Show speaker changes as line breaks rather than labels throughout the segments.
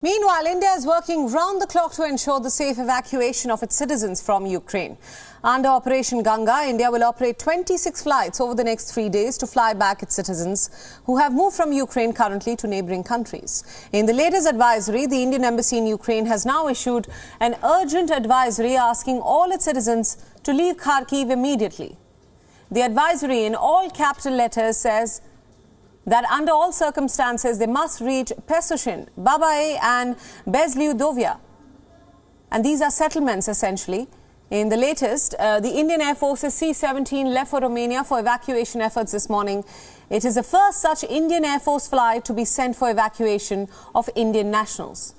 Meanwhile, India is working round the clock to ensure the safe evacuation of its citizens from Ukraine. Under Operation Ganga, India will operate 26 flights over the next 3 days to fly back its citizens who have moved from Ukraine currently to neighbouring countries. In the latest advisory, the Indian Embassy in Ukraine has now issued an urgent advisory asking all its citizens to leave Kharkiv immediately. The advisory in all capital letters says that under all circumstances they must reach Pesushin, Babae and Bezliudovia. And these are settlements essentially. In the latest, the Indian Air Force's C-17 left for Romania for evacuation efforts this morning. It is the first such Indian Air Force flight to be sent for evacuation of Indian nationals.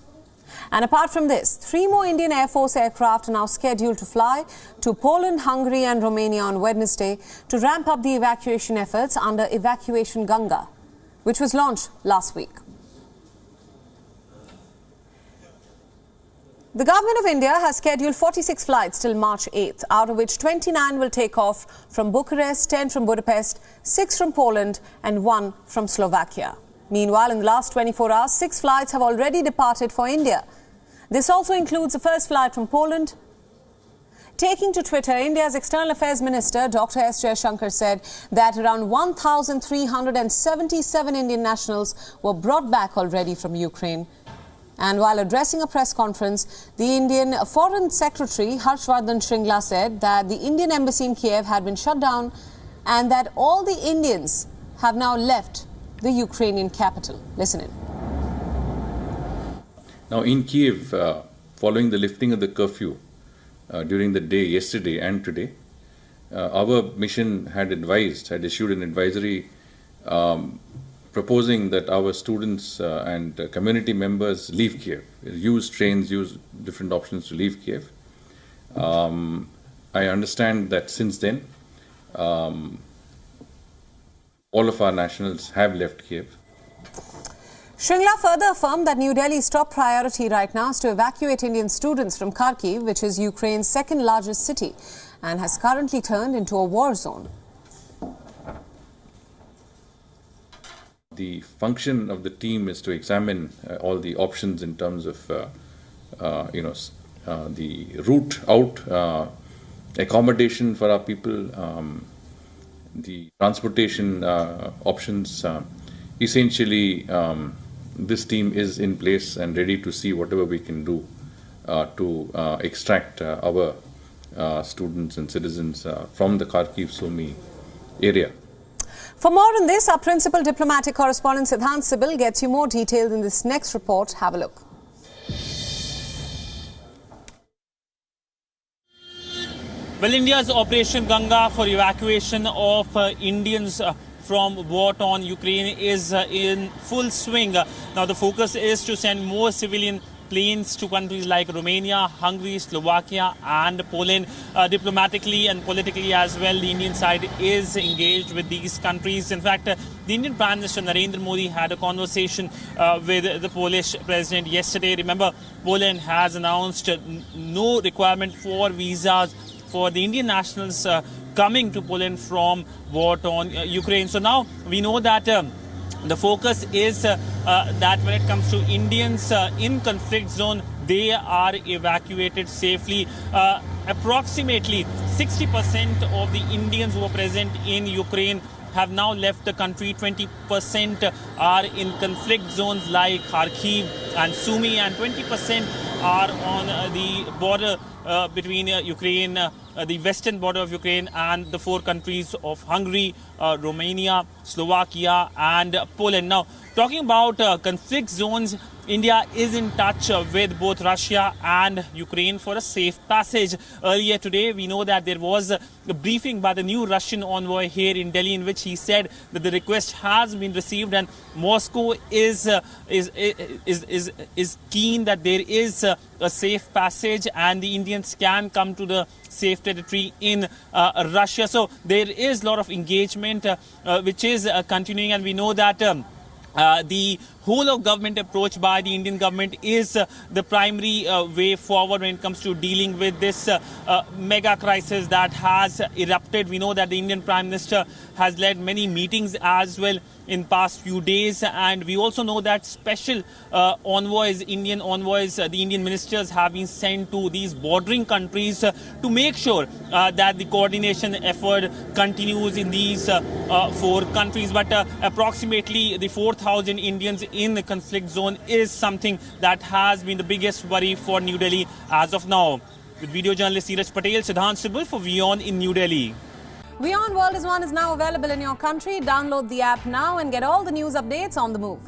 And apart from this, 3 more Indian Air Force aircraft are now scheduled to fly to Poland, Hungary and Romania on Wednesday to ramp up the evacuation efforts under Evacuation Ganga, which was launched last week. The government of India has scheduled 46 flights till March 8th, out of which 29 will take off from Bucharest, 10 from Budapest, 6 from Poland and 1 from Slovakia. Meanwhile, in the last 24 hours, 6 flights have already departed for India. This also includes the first flight from Poland. Taking to Twitter, India's External Affairs Minister Dr. S. Jaishankar said that around 1,377 Indian nationals were brought back already from Ukraine. And while addressing a press conference, the Indian Foreign Secretary Harshvardhan Shringla said that the Indian embassy in Kiev had been shut down and that all the Indians have now left the Ukrainian capital. Listen in.
Now in Kiev, following the lifting of the curfew, during the day, yesterday and today, our mission had issued an advisory proposing that our students and community members leave Kiev, use trains, use different options to leave Kiev. I understand that since then, all of our nationals have left Kiev.
Shringla further affirmed that New Delhi's top priority right now is to evacuate Indian students from Kharkiv, which is Ukraine's second largest city and has currently turned into a war zone.
The function of the team is to examine all the options in terms of, the route out, accommodation for our people, the transportation options. Essentially, this team is in place and ready to see whatever we can do to extract our students and citizens from the Kharkiv Sumy area.
For more on this, our principal diplomatic correspondent Siddhant Sibil gets you more details in this next report. Have a look.
Well, India's Operation Ganga for evacuation of Indians from war-torn Ukraine is in full swing. Now, the focus is to send more civilian planes to countries like Romania, Hungary, Slovakia and Poland. Diplomatically and politically as well, the Indian side is engaged with these countries. In fact, the Indian Prime Minister Narendra Modi had a conversation with the Polish president yesterday. Remember, Poland has announced no requirement for visas for the Indian nationals coming to Poland from war-torn Ukraine. So now we know that the focus is that when it comes to Indians in conflict zone, they are evacuated safely. Approximately 60% of the Indians who are present in Ukraine have now left the country. 20% are in conflict zones like Kharkiv and Sumy, and 20% are on the border between Ukraine, the western border of Ukraine and the 4 countries of Hungary, Romania, Slovakia and Poland. Now, talking about conflict zones, India is in touch with both Russia and Ukraine for a safe passage. Earlier today, we know that there was a briefing by the new Russian envoy here in Delhi in which he said that the request has been received and Moscow is keen that there is a safe passage and the Indians can come to the safe territory in Russia. So there is a lot of engagement which is continuing, and we know that the whole of government approach by the Indian government is the primary way forward when it comes to dealing with this mega crisis that has erupted. We know that the Indian Prime Minister has led many meetings as well in past few days, and we also know that special envoys, Indian envoys, the Indian ministers have been sent to these bordering countries to make sure that the coordination effort continues in these 4 countries. But approximately the 4,000 Indians in the conflict zone is something that has been the biggest worry for New Delhi as of now. With video journalist Neeraj Patel, Siddhant Sibal for WION in New Delhi.
WION World is now available in your country. Download the app now and get all the news updates on the move.